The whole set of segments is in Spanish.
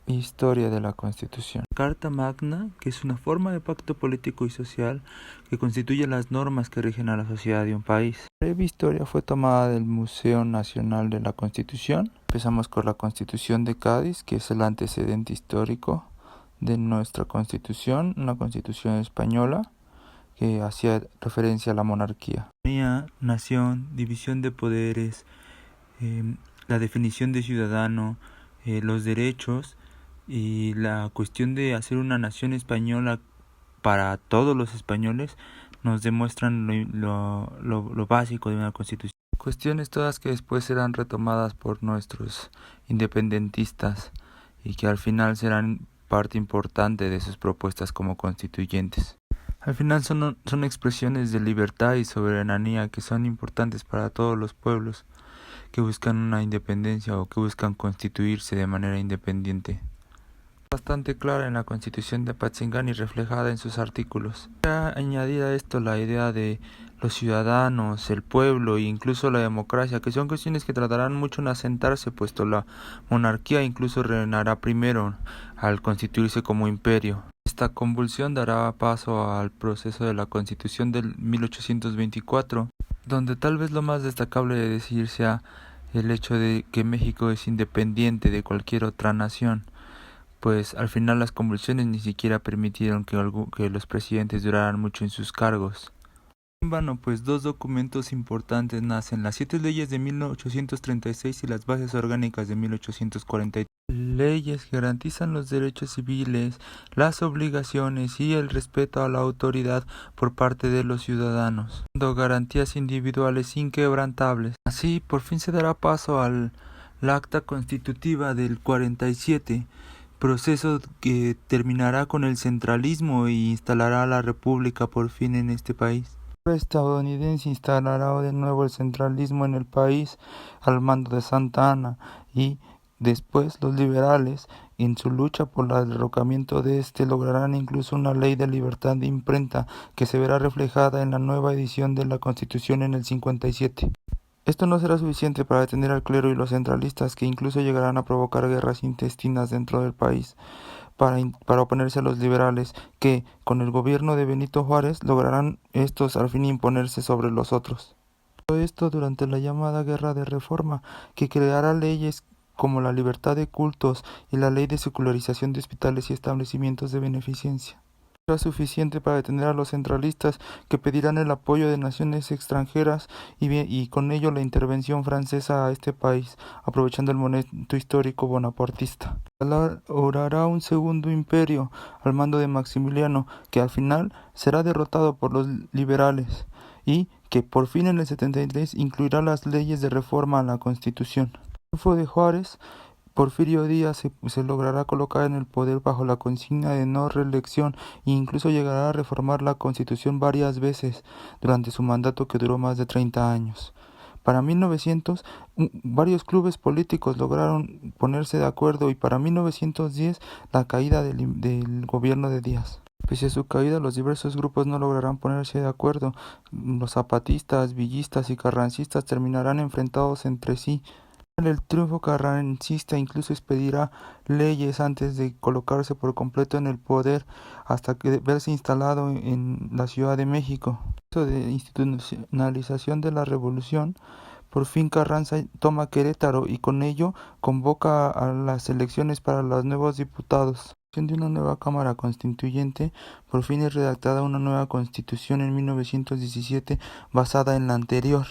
Historia de la Constitución. Carta Magna, que es una forma de pacto político y social que constituye las normas que rigen a la sociedad de un país. La breve historia fue tomada del Museo Nacional de la Constitución. Empezamos con la Constitución de Cádiz, que es el antecedente histórico de nuestra Constitución, una Constitución española que hacía referencia a la monarquía. Nación, división de poderes, la definición de ciudadano, los derechos y la cuestión de hacer una nación española para todos los españoles nos demuestran lo básico de una constitución. Cuestiones todas que después serán retomadas por nuestros independentistas y que al final serán parte importante de sus propuestas como constituyentes. Al final son expresiones de libertad y soberanía que son importantes para todos los pueblos que buscan una independencia o que buscan constituirse de manera independiente. Bastante clara en la Constitución de Apatzingán y reflejada en sus artículos. Añadir a esto la idea de los ciudadanos, el pueblo e incluso la democracia, que son cuestiones que tratarán mucho en asentarse, puesto la monarquía incluso reinará primero al constituirse como imperio. Esta convulsión dará paso al proceso de la Constitución del 1824, donde tal vez lo más destacable de decir sea el hecho de que México es independiente de cualquier otra nación, pues al final las convulsiones ni siquiera permitieron que los presidentes duraran mucho en sus cargos. En vano, pues dos documentos importantes nacen: las 7 leyes de 1836 y las bases orgánicas de 1843. Leyes que garantizan los derechos civiles, las obligaciones y el respeto a la autoridad por parte de los ciudadanos, dando garantías individuales inquebrantables. Así, por fin se dará paso al acta constitutiva del 47, proceso que terminará con el centralismo y instalará la república por fin en este país. El estadounidense instalará de nuevo el centralismo en el país al mando de Santa Anna, y después los liberales, en su lucha por el derrocamiento de lograrán incluso una ley de libertad de imprenta que se verá reflejada en la nueva edición de la Constitución en el 57. Esto no será suficiente para detener al clero y los centralistas, que incluso llegarán a provocar guerras intestinas dentro del país para oponerse a los liberales, que, con el gobierno de Benito Juárez, lograrán estos al fin imponerse sobre los otros. Todo esto durante la llamada Guerra de Reforma, que creará leyes como la libertad de cultos y la ley de secularización de hospitales y establecimientos de beneficencia. Será suficiente para detener a los centralistas, que pedirán el apoyo de naciones extranjeras y con ello la intervención francesa a este país, aprovechando el momento histórico bonapartista. Orará un segundo imperio al mando de Maximiliano, que al final será derrotado por los liberales y que por fin en el 73 incluirá las leyes de reforma a la Constitución. El triunfo de Juárez, Porfirio Díaz se logrará colocar en el poder bajo la consigna de no reelección e incluso llegará a reformar la Constitución varias veces durante su mandato, que duró más de 30 años. Para 1900, varios clubes políticos lograron ponerse de acuerdo, y para 1910 la caída del gobierno de Díaz. Pese a su caída, los diversos grupos no lograrán ponerse de acuerdo. Los zapatistas, villistas y carrancistas terminarán enfrentados entre sí. El triunfo carrancista incluso expedirá leyes antes de colocarse por completo en el poder, hasta que verse instalado en la Ciudad de México. De institucionalización de la revolución, por fin Carranza toma Querétaro y con ello convoca a las elecciones para los nuevos diputados. De una nueva Cámara Constituyente, por fin es redactada una nueva Constitución en 1917 basada en la anterior.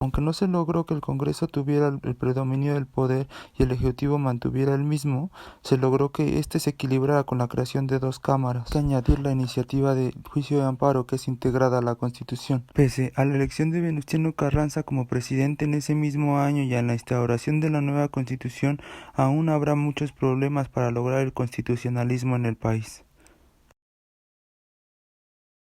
Aunque no se logró que el Congreso tuviera el predominio del poder y el Ejecutivo mantuviera el mismo, se logró que éste se equilibrara con la creación de dos cámaras. Hay que añadir la iniciativa de juicio de amparo, que es integrada a la Constitución. Pese a la elección de Venustiano Carranza como presidente en ese mismo año y a la instauración de la nueva Constitución, aún habrá muchos problemas para lograr el constitucionalismo en el país.